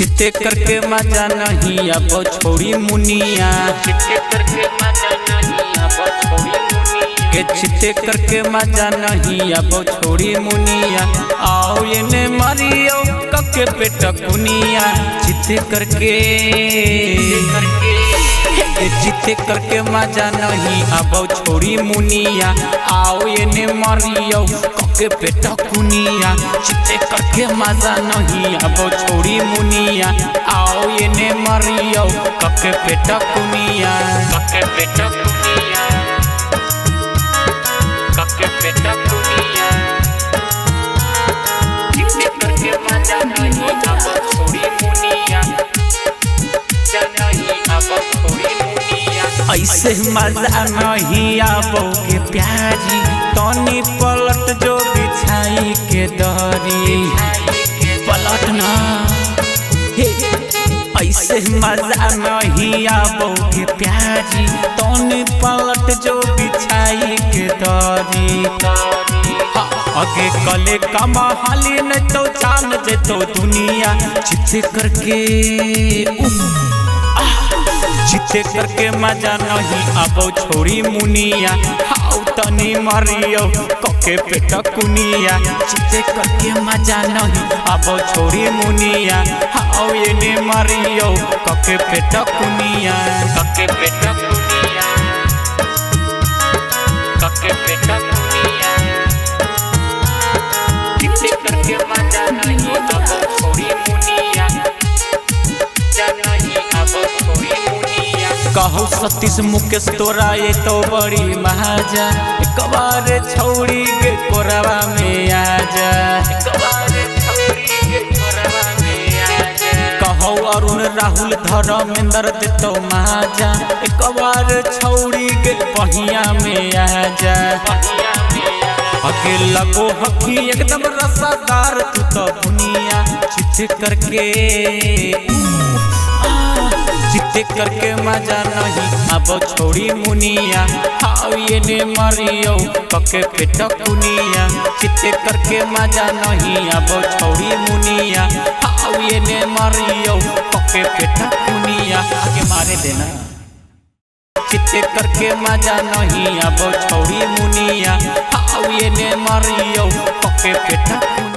चित्ते करके मजा नहीं अब छोड़ी मुनिया, चित्ते करके मजा नहीं अब छोड़ी मुनिया, चित्ते करके मजा नहीं अब छोड़ी मुनिया। आओ ये ने मारियो कके पेट कुनिया, चित्ते करके चित्ते करके मजा नहीं अब छोड़ी मुनिया। आओ ये ने मारियो कके पेट कुनिया, चित्ते करके मजा नहीं अब छोड़ी मुनिया। आओ ये ने मारियो कके पेट कुनिया, कके पेट कुनिया, कके पेट कुनिया। चित्ते करके मजा नहीं अब छोड़ी मुनिया, नहीं अब छोड़ी मुनिया। ऐसे मजा नहीं आबो के प्यारी, तनी पलट जो बिछाई के दरी, पलटना ऐसे मजा नहीं आबो के प्यारी, तनी पलट जो बिछाई के दरी। आगे कले कमाहाली नहीं तो जान जे तो दुनिया, चित्ते करके चित्ते करके मजा नहीं अब छोड़ी मुनिया। हाउ तनी मारियो कके पेट कुनिया, चित्ते करके मजा नहीं अब छोड़ी मुनिया। हाउ ये ने मारियो कके पेट कुनिया, कके पेट कुनिया, कके पेट कुनिया। चित्ते करके मजा नहीं अब छोड़ी मुनिया, नहीं अब छोड़ी मुनिया। कहू सतीश मुकेश तोरा ये तो बड़ी महाजा, एक बार छौड़ी के कोरवा में आजा, एक बार छौड़ी के कोरवा में आजा। कहू अरुण राहुल धर्मेंद्र दे तो महाजा, एक बार छौड़ी के पहिया में आजा। आगे लगो हकी एकदम रसादार तू तो दुनिया, चित्ते करके चित्ते करके मजा नहीं अब छोड़ी मुनिया। आओ ये ने मारियो कके पेट कुनिया, चित्ते करके मजा नहीं अब छोड़ी मुनिया। आओ ये ने मारियो कके पेट कुनिया, आगे मारे देना। चित्ते करके मजा नहीं अब छोड़ी मुनिया। आओ ये ने मारियो कके पेट कुनिया।